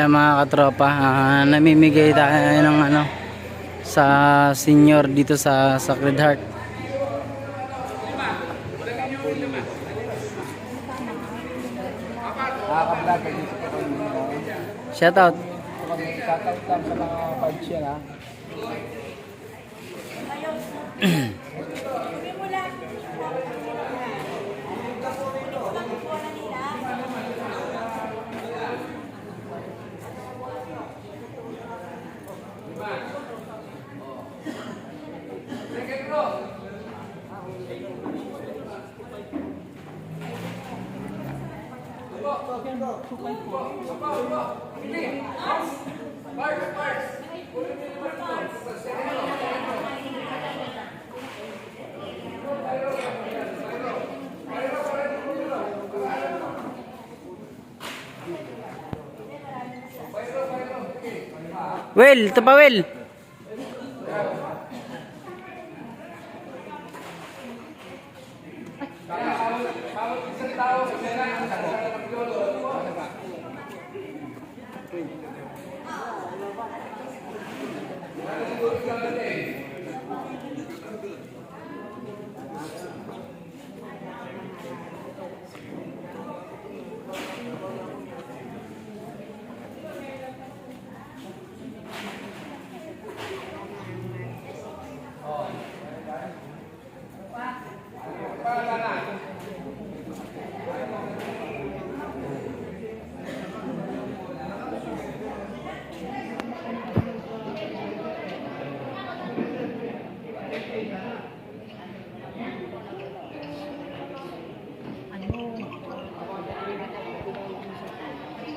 Mga katropa, namimigay tayo ng ano sa senior dito sa Sacred Heart. Shout out. Shout out lang sa mga cards yan, ha. Will, ito pa Will.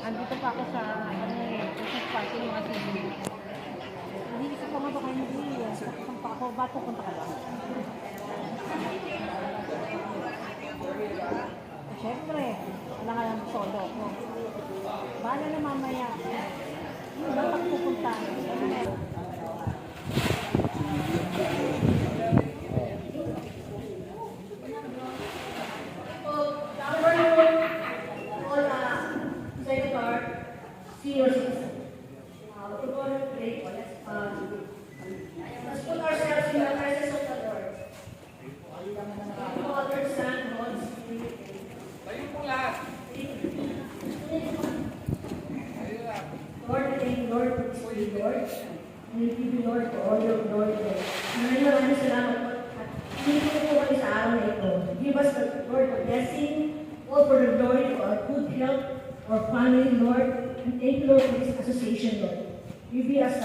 Andito pa ako sa Christmas party ng mga senior. Hindi isa pa nga ba kayo nag-iiya? Saan pa ako? Ba't pupunta ka ba? Siyempre, wala nga lang solo ko. Bahala na mamaya. Ba't pupunta? Let's put ourselves in the presence of the Lord. Father, Son, Holy Spirit. Lord, thank you, Lord, for this day, Lord. And we give you, Lord, for all your glory, Lord. Maraming salamat po. At hindi po kami sa araw na ito. Give us, Lord, the blessing, all for the glory of our good health, our family, Lord. And thank you, Lord, for this association, Lord. You be us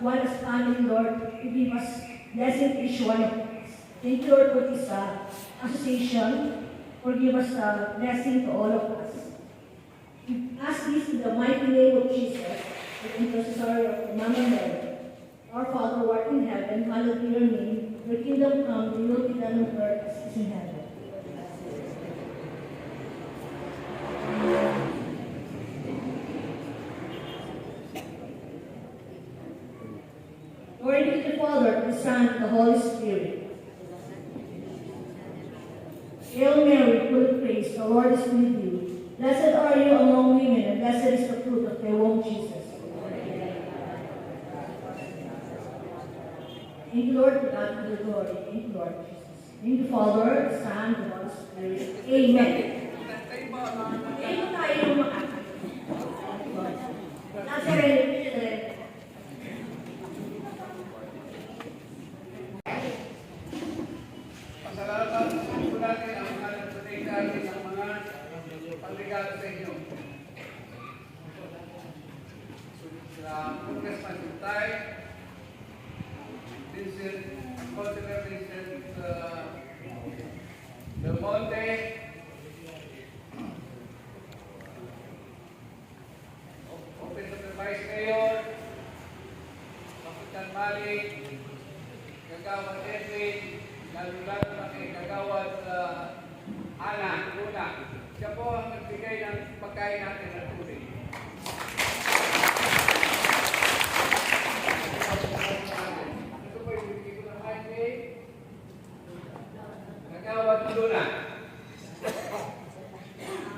one as family, Lord. You give us blessing to each one of us. Thank you, Lord, for this association. Forgive us blessing to all of us. We ask this in the mighty name of Jesus, the intercessor of Mama Mary. Our Father, who art in heaven, hallowed be your name. Your kingdom come, your will be done on earth as it is in heaven. Glory be to the Father, the Son, and the Holy Spirit. Hail Mary, full of grace, the Lord is with you. Blessed are you among women, and blessed is the fruit of your womb, Jesus. Thank you, Lord, for God, for the glory. Thank you, Lord Jesus. Thank you, Father, the Son, and the Holy Spirit. Amen. Thank you tayo mga nasa rin. Pasalamatan po natin ang mga nagpatay natin ng mga pangregalo sa inyo. Sa Congressman Juntay, Vincent, Consular Vincent Del Monte, pagkain natin ng tubig. Ito po yung bibigay ko ng highway. Nagawad mo doon na.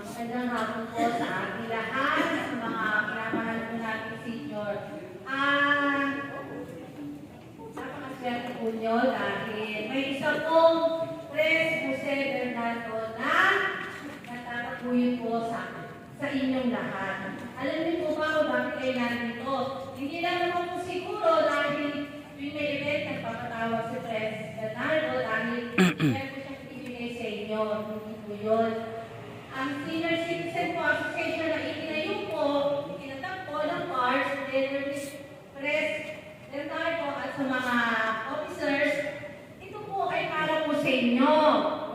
Magandang hapon po sa ating lahat, sa mga kinamahal po natin senior. Napakaswerte po nyo dahil may isa pong Pres Jose Bernardo na natatakbuhin po sa inyong lahat. Alam niyo po ba kung bakit kayo nandito? Hindi lang naman po siguro dahil yung may event nagpapatawag si Pres Bernardo dahil meron po siyang ibigay sa inyo. Hindi po yun. Ang Senior Citizen po Association na itinayo po, itinatakbo ng PARS, Pres Bernardo at sa mga officers, ito po ay para po sa inyo.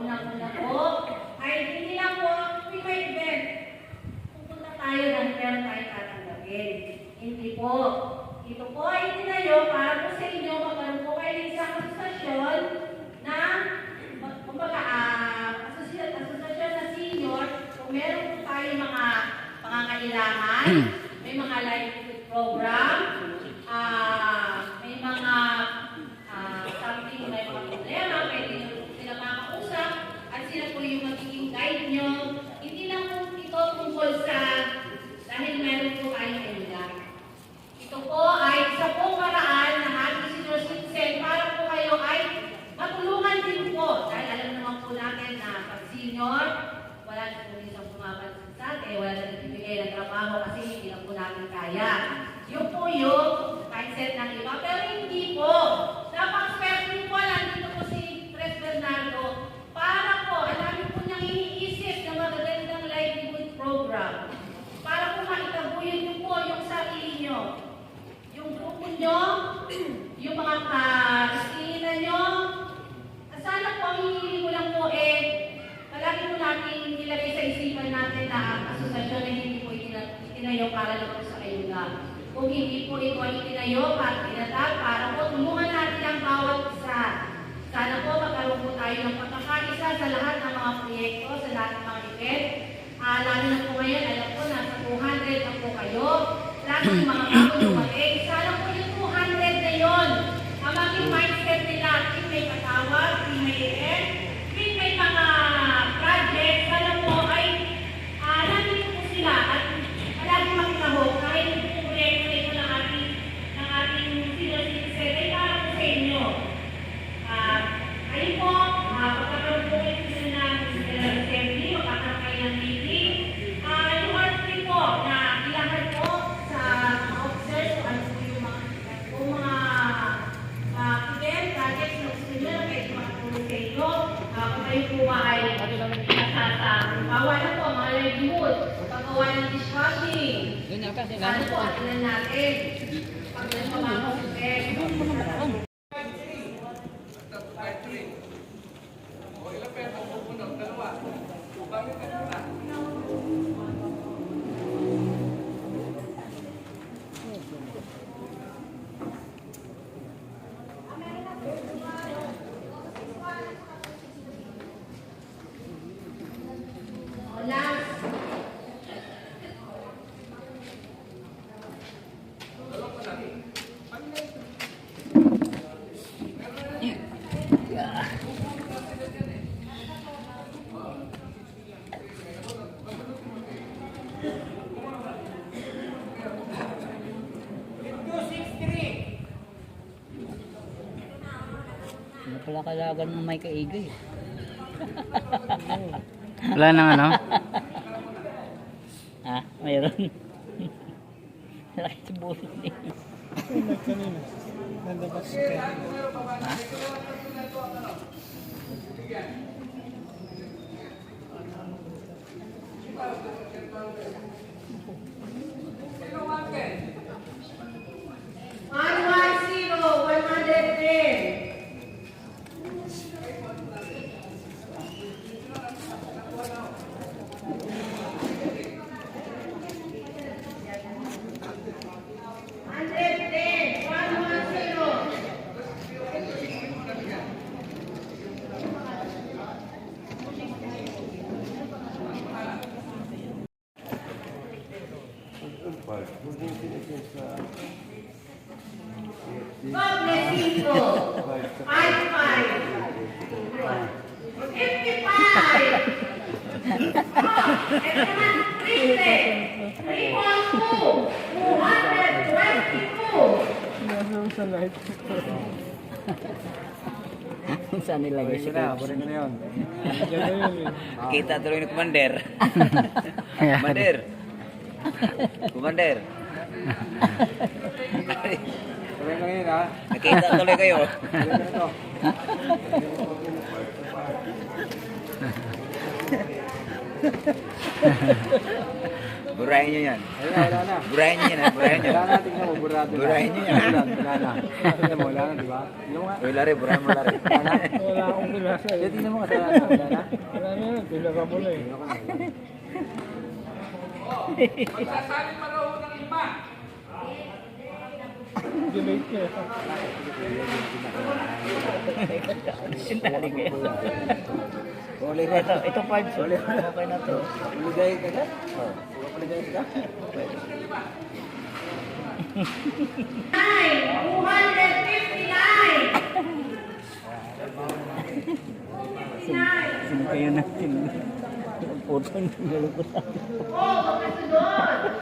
Unang-una po, ay hindi lang po yung may event. Pupunta tayo ng meron tayo tatanggapin. Hindi po. Ito po ay itinayo para po sa inyo, magkaroon po kayo ng isang asosasyon na kumbaga, asosasyon na senior, kung meron po tayo mga pangangailangan, may mga livelihood program, may mga something, may mga problema, pwede nyo po sila makausap, at sila po yung magiging guide nyo. Hindi lang po ito tungkol sa, dahil meron po tayong ayuda. Ito po ay isa pong paraan ng ating senior citizen para po kayo ay matulungan din po. Dahil alam naman po natin na pag senior, wala na po isang pumapansin sa atin, wala na nagbibigay ng trabaho kasi hindi lang po natin kaya. Yun po yung mindset ng iba. Pero hindi po. Napaka-swerte po, nandito po si Pres Bernardo para po, alam po niyang iniisip ng magagandang livelihood program. Para po maitabuyin niyo po yung sarili niyo. Yung grupo niyo, yung mga kasinginan niyo. Sana po ang hihili ko lang po palagi po natin ilagay sa isipan natin na ang asosasyon na hindi po itinayo para lang po sa ayuda. Kung hindi po ito ay itinayo para tinatag, para po tulungan natin ang bawat isa. Sana po magkaroon po tayo ng pagkakaisa sa lahat ng mga proyekto, sa lahat ng mga event. Lalo na po ngayon, alam ko, nasa 200 na po kayo. Lahat ng mga bago dumating. Sana po yung 200 na yun. Ang maging mindset nila, may katawag, may event, may mga project, sana po ay nandito po sila at palagi makitaho kahit yung proyekto ito ng ating senior citizen ay para po sa inyo. Ayun po, pagkakaroon po kayo sila ng General Assembly, magkakaroon kayo ng meeting. Yung RP po na ilahad po sa mga officers kung ano po yung mga event, projects na gusto nyo na pwede makatulong sa inyo. Kung kayo po ba ay paggawa na po, mga livelihood, paggawa ng dishwashing. Ano po, atinan natin. Pag nagpamakaw sa event. O ilang pera ang pupuno? Dalawa. Bakit ka na? Ano pala kalagan ng may kaigay? Wala nang ano? Ha? Mayroon. Laki sa bulot niya. Sino wanted? 110, 110. God bless people. 55. 55. And naman 342. 222. Saan nilagay siya? Pwede ko na yun. Kita tuloy ni Commander. Commander. Commander. Pwede ko ngayon ha. Nakita tuloy kayo. Pwede ko na ito. Burahin niyo yan. Ayun na, wala na. Burahin niyo yan. Burahin niyo. Wala na, tingnan mo, burado na. Burahin niyo yan. Wala na. Tingnan mo, wala na, di ba? Tingnan mo nga. Uy, Lari, burahin mo, Lari. Wala na. Wala akong kilasa. Tingnan mo kasi wala na. Wala na. Wala na yun. Pila ka mo na eh. Magsasali pa raw ng iba. Delete niya. Sinali kayo. Ito 5. Sorry. Okay na to. Ligay ka na? Oo. Ligay ka? 259. Sino kayo natin? Ang photo ng nalungkot. Oh, kapatid doon.